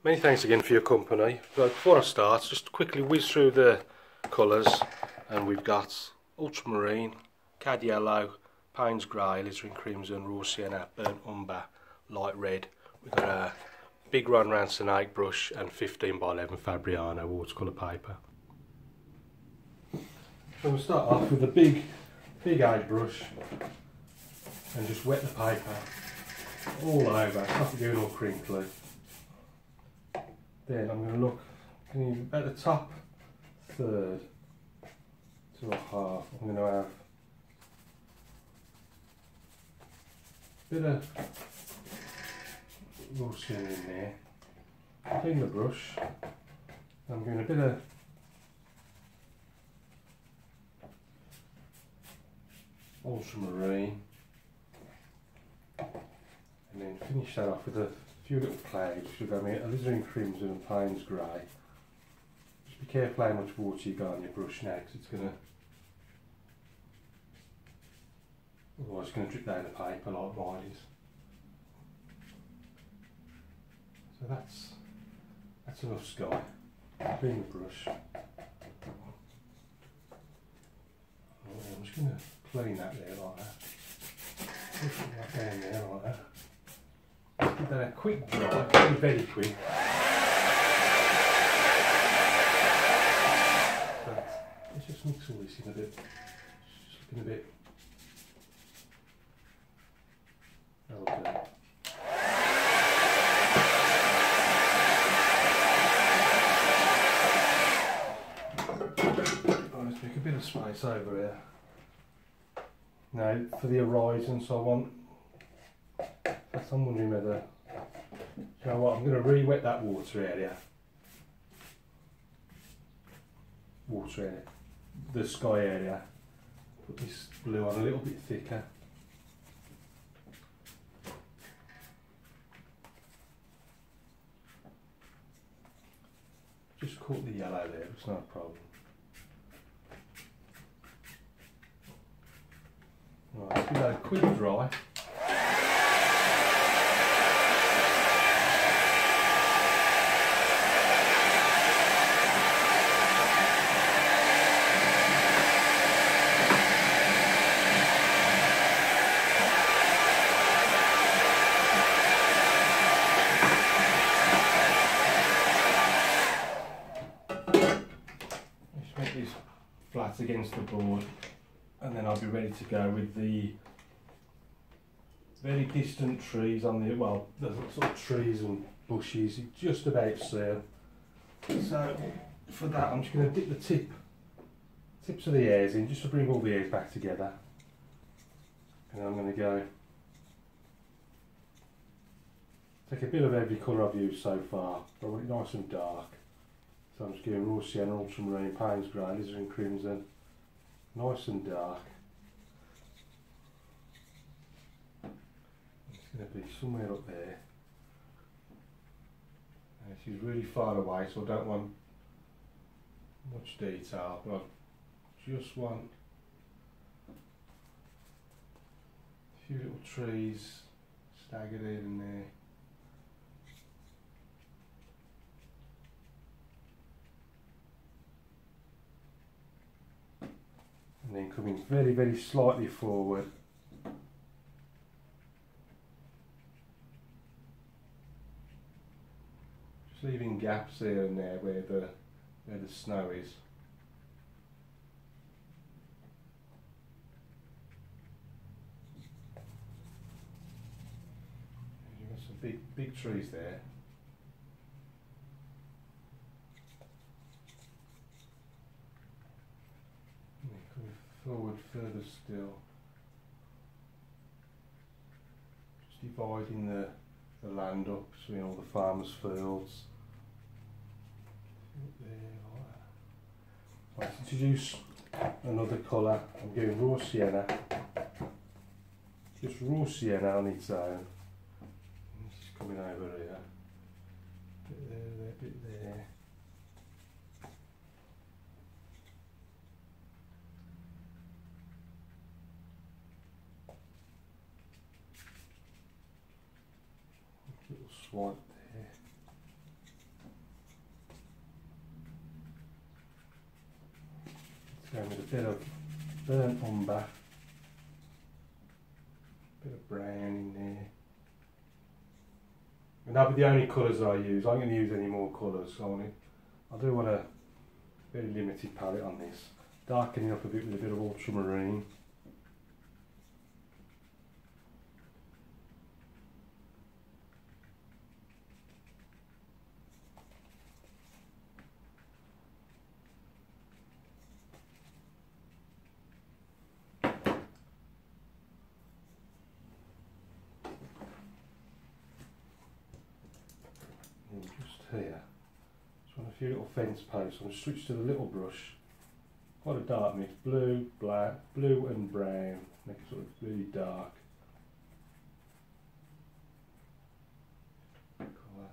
Many thanks again for your company. So before I start, just quickly whiz through the colours, and we've got ultramarine, cad yellow, Payne's grey, glittering crimson, raw sienna, burnt umber, light red. We've got a big run round snake brush and 15 by 11 Fabriano watercolour paper. So we'll start off with a big 8 brush and just wet the paper all over, stop it getting all crinkly. Then I'm going to look at the top third to a half. I'm going to have a bit of raw sienna in there. Clean the brush. I'm doing a bit of ultramarine, and then finish that off with a few little clouds. Should have a glittering crimson and Payne's grey. Just be careful how much water you got on your brush now, because it's gonna, otherwise it's gonna drip down the paper like mine is. So that's enough sky. Clean the brush. I'm just gonna clean that there like that. Push it right down there like that. Give that a quick dry, very quick. But let's just mix all this in a bit. It's just looking a bit well done. Let's make a bit of space over here. Now for the horizon, so I want, I'm wondering whether, you know what, I'm going to re-wet that water area, the sky area, put this blue on a little bit thicker. Just caught the yellow there, it's not a problem. Right, give that a quick dry. Just make these flat against the board, and then I'll be ready to go with the very distant trees on the, well, the sort of trees and bushes just about so. So for that I'm just going to dip the tips of the hairs in, just to bring all the hairs back together. And I'm going to go take a bit of every colour I've used so far. I want it nice and dark. So I'm just giving raw sienna, ultramarine, Payne's grey, glittering crimson, nice and dark. It's going to be somewhere up there. And she's really far away, so I don't want much detail, but I just want a few little trees staggered here and there. And then coming very, very slightly forward. Just leaving gaps here and there where the snow is. You've got some big trees there. Forward further still, just dividing the land up between all the farmers' fields. Let's introduce another colour. I'm going raw sienna, just raw sienna on its own. This is coming over here, bit there, bit there. Little swipe there. bit of burnt umber, bit of brown in there. And that'll be the only colours I use. I'm going to use any more colours. I do want a very limited palette on this. Darkening up a bit with a bit of ultramarine. And just here, just want a few little fence posts. I'm going to switch to the little brush. Quite a dark mix, blue, black, blue and brown, make it sort of really dark colour.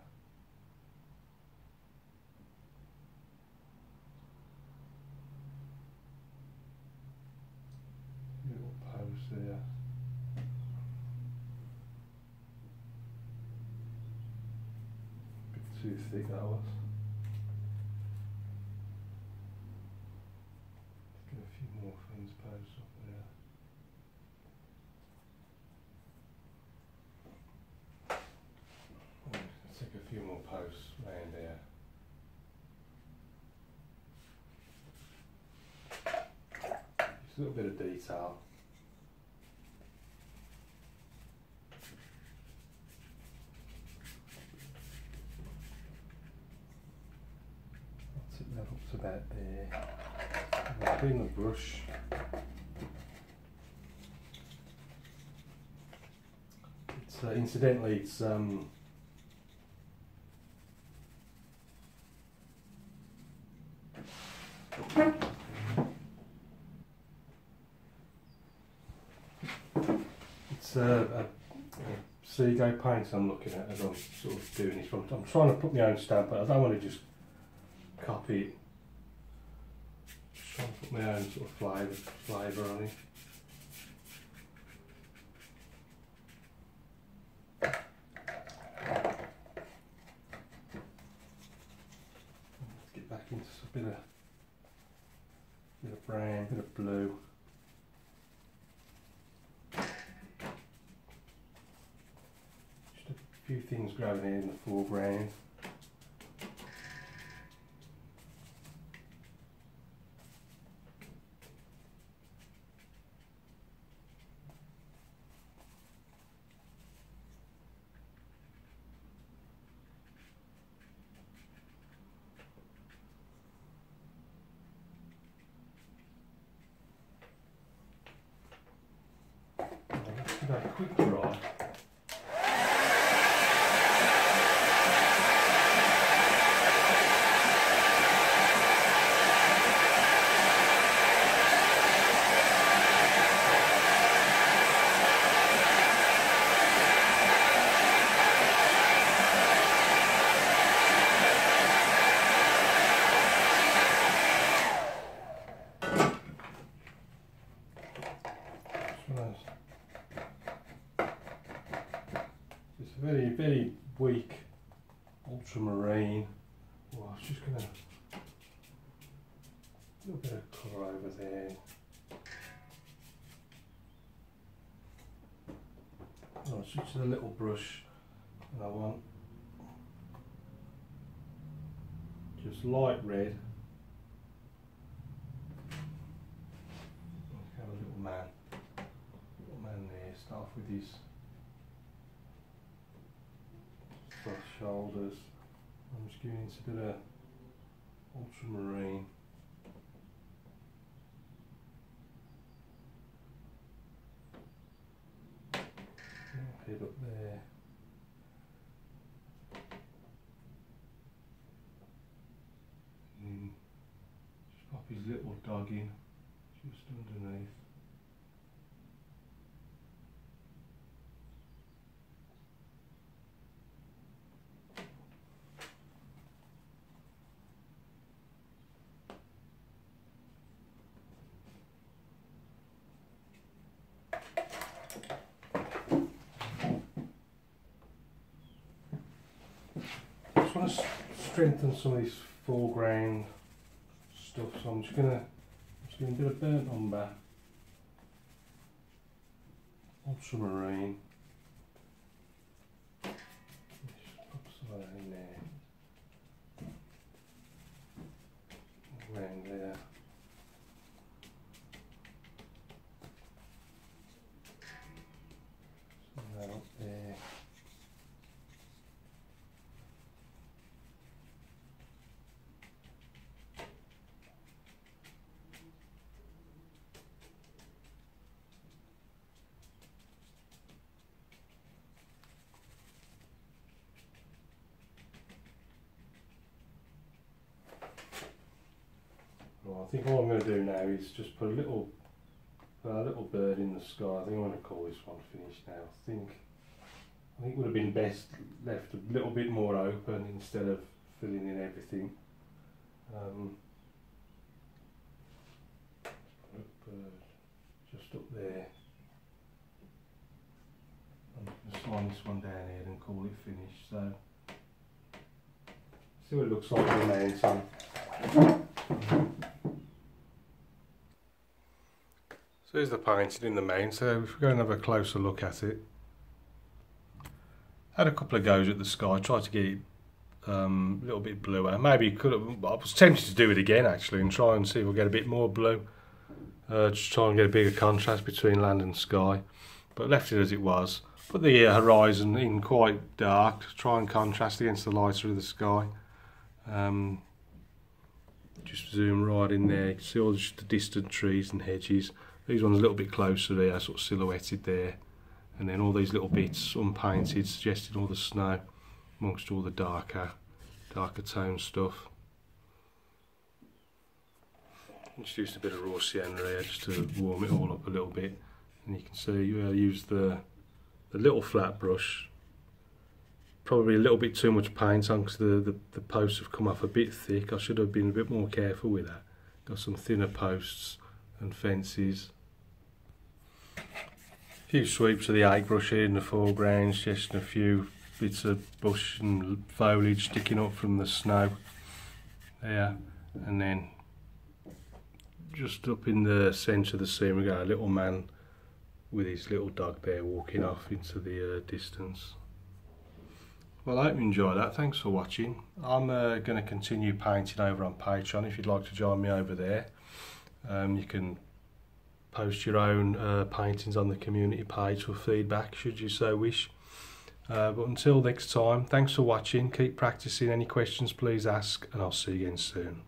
Little post there. Bit too thick that was. More fence posts up there. Let's take a few more posts around there. Just a little bit of detail. I'll tip that up to about there. Clean the brush. It's incidentally, it's a Seago paint I'm looking at as I'm sort of doing this. I'm trying to put my own stamp, but I don't want to just copy it. Trying to put my own sort of flavour on it. Let's get back into a bit of brown, bit of blue. Just a few things growing here in the foreground. Give that a quick dry. Very weak ultramarine. Oh, I was just going to a little bit of colour over there. I'll switch to the little brush, and I want just light red. Have a little man there. Start off with his shoulders. I'm just giving it a bit of ultramarine. Head up there. And just pop his little dog in just underneath. I want to strengthen some of this foreground stuff, so I'm just So we can do a burnt umber, ultramarine. Just pop some of that in there. Around there. Some of that up there. Well, I think all I'm going to do now is just put a little bird in the sky. I think I'm going to call this one finished now. I think it would have been best left a little bit more open instead of filling in everything. Bird just up there. I'm going to slide this one down here and call it finished. So see what it looks like on the mountain. So here's the painting in the main, so if we go and have a closer look at it. Had a couple of goes at the sky, tried to get it a little bit bluer. Maybe could have, I was tempted to do it again actually and try and see if we'll get a bit more blue. Just try and get a bigger contrast between land and sky. But left it as it was. Put the horizon in quite dark, try and contrast against the lighter of the sky. Just zoom right in there, you can see all just the distant trees and hedges. These ones a little bit closer there, sort of silhouetted there. And then all these little bits unpainted, suggesting all the snow amongst all the darker tone stuff. Just used a bit of raw sienna here just to warm it all up a little bit. And you can see I used the little flat brush. Probably a little bit too much paint on because the posts have come off a bit thick. I should have been a bit more careful with that. Got some thinner posts and fences. A few sweeps of the egg brush here in the foreground, just a few bits of bush and foliage sticking up from the snow there, and then just up in the centre of the scene we got a little man with his little dog there walking off into the distance. Well, I hope you enjoyed that. Thanks for watching. I'm going to continue painting over on Patreon if you'd like to join me over there. You can post your own paintings on the community page for feedback should you so wish. But until next time, thanks for watching, keep practicing, any questions please ask, and I'll see you again soon.